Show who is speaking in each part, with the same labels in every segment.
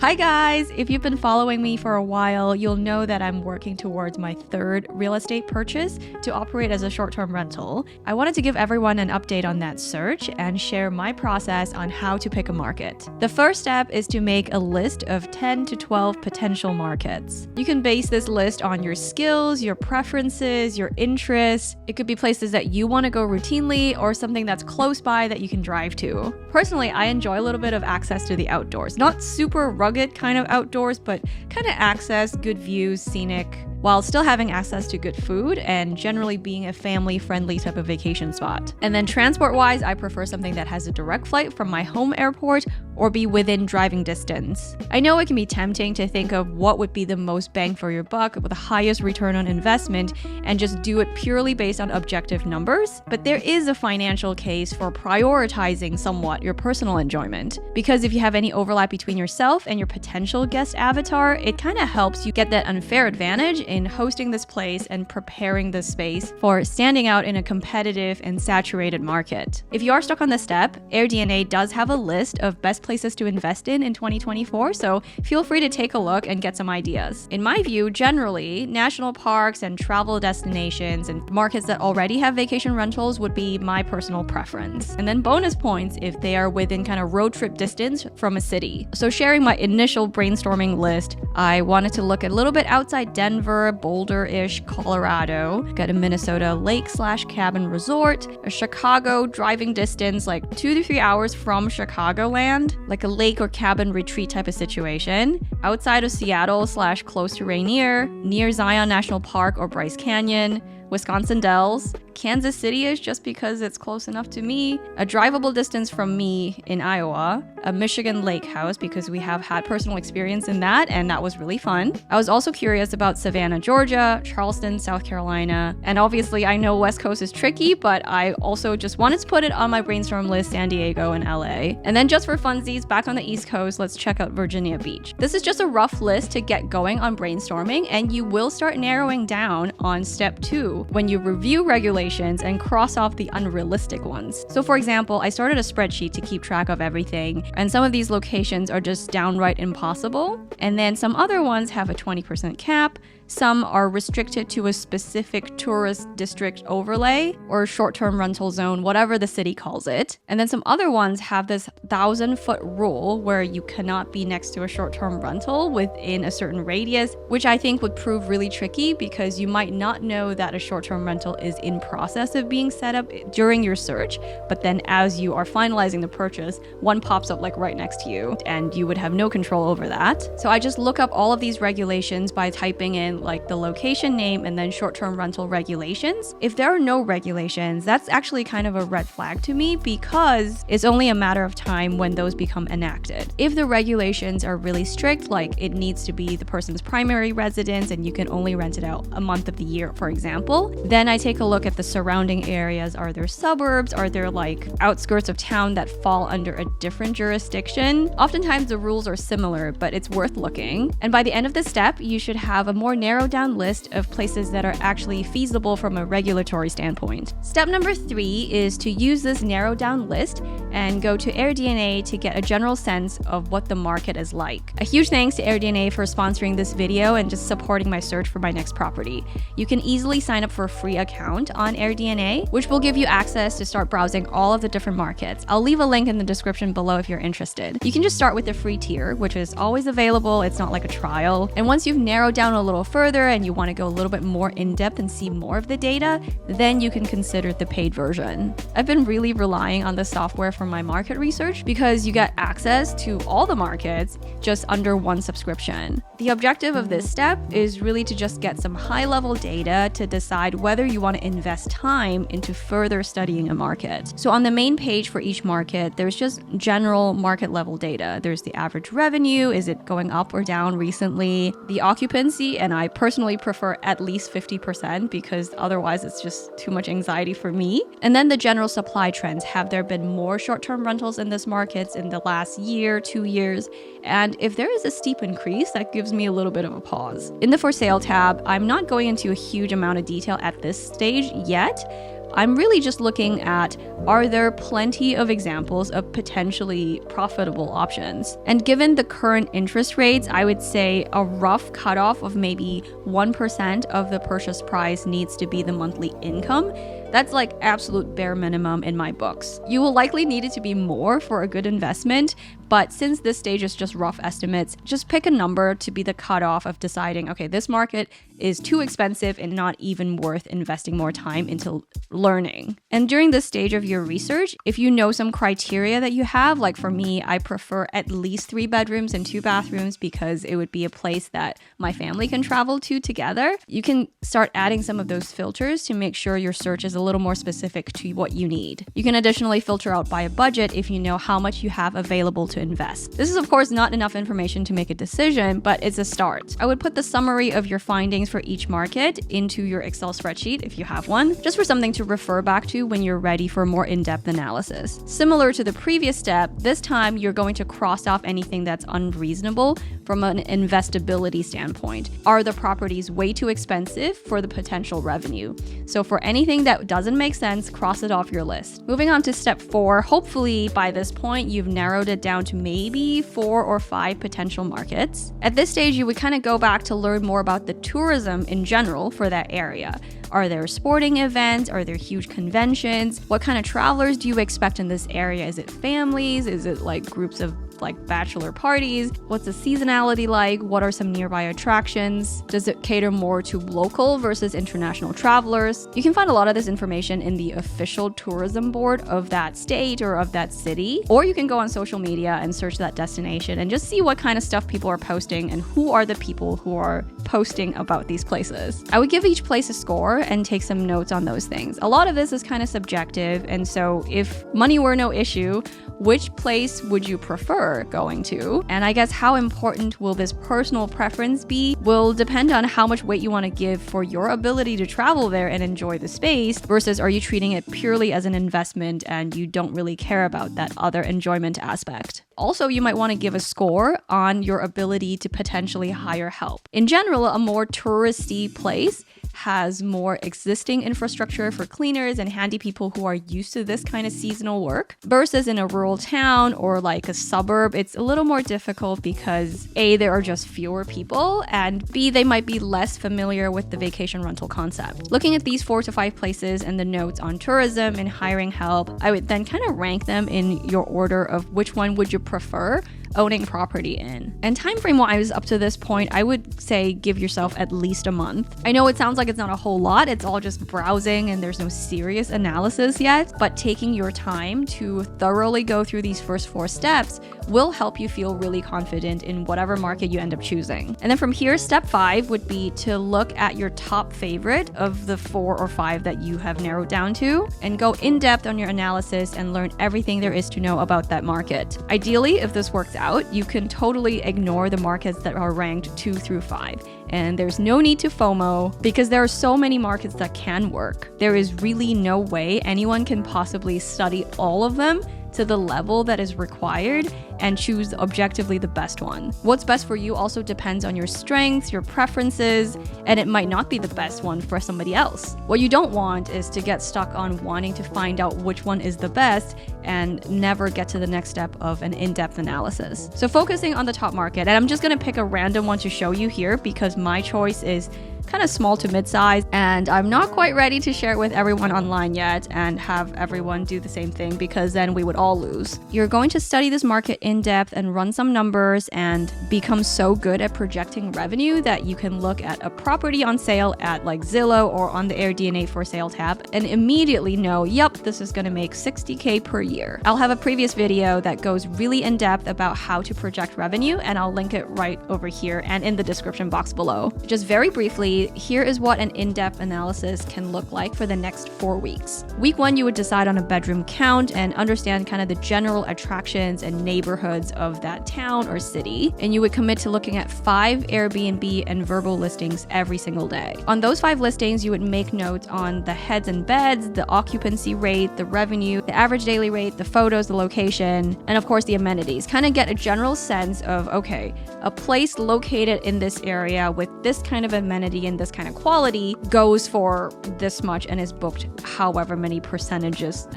Speaker 1: Hi guys! If you've been following me for a while, you'll know that I'm working towards my third real estate purchase to operate as a short-term rental. I wanted to give everyone an update on that search and share my process on how to pick a market. The first step is to make a list of 10 to 12 potential markets. You can base this list on your skills, your preferences, your interests. It could be places that you want to go routinely or something that's close by that you can drive to. Personally, I enjoy a little bit of access to the outdoors. Not super rugged kind of outdoors, but kind of access, good views, scenic, while still having access to good food and generally being a family-friendly type of vacation spot. And then transport-wise, I prefer something that has a direct flight from my home airport or be within driving distance. I know it can be tempting to think of what would be the most bang for your buck with the highest return on investment and just do it purely based on objective numbers, but there is a financial case for prioritizing somewhat your personal enjoyment. Because if you have any overlap between yourself and your potential guest avatar, it kind of helps you get that unfair advantage in hosting this place and preparing this space for standing out in a competitive and saturated market. If you are stuck on this step, Airdna does have a list of best places to invest in 2024, so feel free to take a look and get some ideas. In my view, generally, national parks and travel destinations and markets that already have vacation rentals would be my personal preference. And then bonus points if they are within kind of road trip distance from a city. So sharing my initial brainstorming list, I wanted to look a little bit outside Denver, Boulder-ish, Colorado, got a Minnesota lake/cabin resort, a Chicago driving distance like 2 to 3 hours from Chicagoland, like a lake or cabin retreat type of situation, outside of Seattle/close to Rainier, near Zion National Park or Bryce Canyon, Wisconsin Dells, Kansas City-ish just because it's close enough to me, a drivable distance from me in Iowa, a Michigan lake house because we have had personal experience in that and that was really fun. I was also curious about Savannah, Georgia, Charleston, South Carolina, and obviously I know West Coast is tricky, but I also just wanted to put it on my brainstorm list, San Diego and LA. And then just for funsies, back on the East Coast, let's check out Virginia Beach. This is just a rough list to get going on brainstorming, and you will start narrowing down on step 2 when you review regulations and cross off the unrealistic ones. So for example, I started a spreadsheet to keep track of everything, and some of these locations are just downright impossible, and then some other ones have a 20% cap. Some are restricted to a specific tourist district overlay or short-term rental zone, whatever the city calls it. And then some other ones have this 1,000-foot rule where you cannot be next to a short-term rental within a certain radius, which I think would prove really tricky because you might not know that a short-term rental is in process of being set up during your search, but then as you are finalizing the purchase, one pops up like right next to you and you would have no control over that. So I just look up all of these regulations by typing in like the location name and then short-term rental regulations. If there are no regulations, that's actually kind of a red flag to me because it's only a matter of time when those become enacted. If the regulations are really strict, like it needs to be the person's primary residence and you can only rent it out a month of the year, for example, then I take a look at the surrounding areas. Are there suburbs? Are there like outskirts of town that fall under a different jurisdiction? Oftentimes the rules are similar, but it's worth looking. And by the end of the step, you should have a more narrow down list of places that are actually feasible from a regulatory standpoint. Step number 3 is to use this narrow down list and go to Airdna to get a general sense of what the market is like. A huge thanks to Airdna for sponsoring this video and just supporting my search for my next property. You can easily sign up for a free account on Airdna, which will give you access to start browsing all of the different markets. I'll leave a link in the description below if you're interested. You can just start with the free tier, which is always available. It's not like a trial. And once you've narrowed down a little further and you want to go a little bit more in depth and see more of the data, then you can consider the paid version. I've been really relying on the software for my market research because you get access to all the markets just under one subscription. The objective of this step is really to just get some high-level data to decide whether you want to invest time into further studying a market. So on the main page for each market, there's just general market level data. There's the average revenue, is it going up or down recently, the occupancy, and I personally prefer at least 50% because otherwise it's just too much anxiety for me. And then the general supply trends. Have there been more short-term rentals in this market in the last year, 2 years? And if there is a steep increase, that gives me a little bit of a pause. In the for sale tab, I'm not going into a huge amount of detail at this stage yet, I'm really just looking at, are there plenty of examples of potentially profitable options? And given the current interest rates, I would say a rough cutoff of maybe 1% of the purchase price needs to be the monthly income. That's like absolute bare minimum in my books. You will likely need it to be more for a good investment, but since this stage is just rough estimates, just pick a number to be the cutoff of deciding, okay, this market is too expensive and not even worth investing more time into learning. And during this stage of your research, if you know some criteria that you have, like for me, I prefer at least 3 bedrooms and 2 bathrooms because it would be a place that my family can travel to together. You can start adding some of those filters to make sure your search is a little more specific to what you need. You can additionally filter out by a budget if you know how much you have available to invest. This is of course not enough information to make a decision, but it's a start. I would put the summary of your findings for each market into your Excel spreadsheet if you have one, just for something to refer back to when you're ready for more in-depth analysis. Similar to the previous step, this time you're going to cross off anything that's unreasonable from an investability standpoint. Are the properties way too expensive for the potential revenue? So for anything that doesn't make sense, cross it off your list. Moving on to step 4, hopefully by this point you've narrowed it down to maybe 4 or 5 potential markets. At this stage, you would kind of go back to learn more about the tourism in general for that area. Are there sporting events? Are there huge conventions? What kind of travelers do you expect in this area? Is it families? Is it like groups of like bachelor parties? What's the seasonality like? What are some nearby attractions? Does it cater more to local versus international travelers? You can find a lot of this information in the official tourism board of that state or of that city, or you can go on social media and search that destination and just see what kind of stuff people are posting and who are the people who are posting about these places. I would give each place a score and take some notes on those things. A lot of this is kind of subjective, and so if money were no issue, which place would you prefer going to? And I guess how important will this personal preference be will depend on how much weight you want to give for your ability to travel there and enjoy the space versus are you treating it purely as an investment and you don't really care about that other enjoyment aspect. Also, you might want to give a score on your ability to potentially hire help. In general, a more touristy place has more existing infrastructure for cleaners and handy people who are used to this kind of seasonal work versus in a rural town or like a suburb. It's a little more difficult because A, there are just fewer people, and B, they might be less familiar with the vacation rental concept. Looking at these 4 to 5 places and the notes on tourism and hiring help, I would then kind of rank them in your order of which one would you prefer owning property in. And time frame wise, up to this point, I would say give yourself at least a month. I know it sounds like it's not a whole lot, it's all just browsing and there's no serious analysis yet, but taking your time to thoroughly go through these first 4 steps will help you feel really confident in whatever market you end up choosing. And then from here, step 5 would be to look at your top favorite of the 4 or 5 that you have narrowed down to and go in depth on your analysis and learn everything there is to know about that market. Ideally, if this works out, you can totally ignore the markets that are ranked 2 through 5. And there's no need to FOMO because there are so many markets that can work. There is really no way anyone can possibly study all of them to the level that is required and choose objectively the best one. What's best for you also depends on your strengths, your preferences, and it might not be the best one for somebody else. What you don't want is to get stuck on wanting to find out which one is the best and never get to the next step of an in-depth analysis. So focusing on the top market, and I'm just gonna pick a random one to show you here because my choice is kind of small to mid-size, and I'm not quite ready to share it with everyone online yet and have everyone do the same thing because then we would all lose. You're going to study this market in depth and run some numbers and become so good at projecting revenue that you can look at a property on sale at like Zillow or on the Airdna for sale tab and immediately know, yep, this is going to make $60K per year. I'll have a previous video that goes really in depth about how to project revenue, and I'll link it right over here and in the description box below. Just very briefly, here is what an in-depth analysis can look like for the next 4 weeks. Week 1, you would decide on a bedroom count and understand kind of the general attractions and neighborhoods of that town or city. And you would commit to looking at 5 Airbnb and verbal listings every single day. On those 5 listings, you would make notes on the heads and beds, the occupancy rate, the revenue, the average daily rate, the photos, the location, and of course the amenities. Kind of get a general sense of, okay, a place located in this area with this kind of amenities property in this kind of quality goes for this much and is booked however many percentages,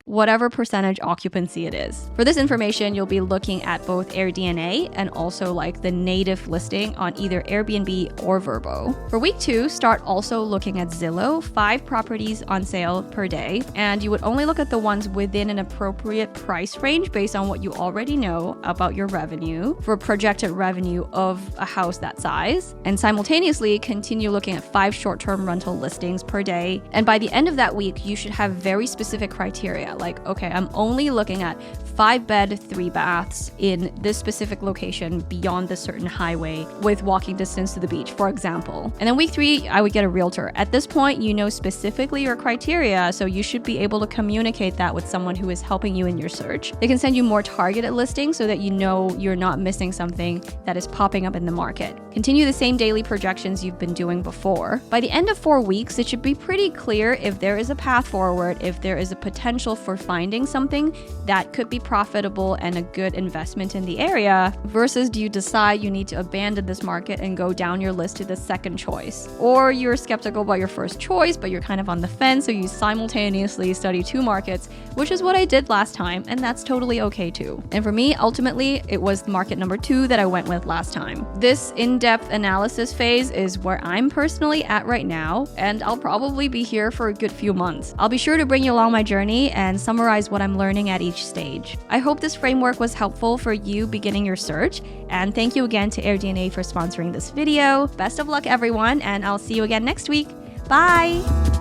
Speaker 1: whatever percentage occupancy it is. For this information, you'll be looking at both Airdna and also like the native listing on either Airbnb or Vrbo. For week 2, start also looking at Zillow, 5 properties on sale per day, and you would only look at the ones within an appropriate price range based on what you already know about your revenue for projected revenue of a house that size, and simultaneously continue looking at 5 short-term rental listings per day. And by the end of that week, you should have very specific criteria. Like, okay, I'm only looking at 5-bed, 3 baths in this specific location beyond this certain highway with walking distance to the beach, for example. And then week 3, I would get a realtor. At this point, you know specifically your criteria, so you should be able to communicate that with someone who is helping you in your search. They can send you more targeted listings so that you know you're not missing something that is popping up in the market. Continue the same daily projections you've been doing before. By the end of 4 weeks, it should be pretty clear if there is a path forward, if there is a potential for finding something that could be profitable and a good investment in the area, versus do you decide you need to abandon this market and go down your list to the second choice. Or you're skeptical about your first choice, but you're kind of on the fence, so you simultaneously study 2 markets, which is what I did last time, and that's totally okay too. And for me, ultimately, it was market number 2 that I went with last time. This in-depth analysis phase is where I'm personally at right now, and I'll probably be here for a good few months. I'll be sure to bring you along my journey and summarize what I'm learning at each stage. I hope this framework was helpful for you beginning your search, and thank you again to Airdna for sponsoring this video. Best of luck everyone, and I'll see you again next week. Bye!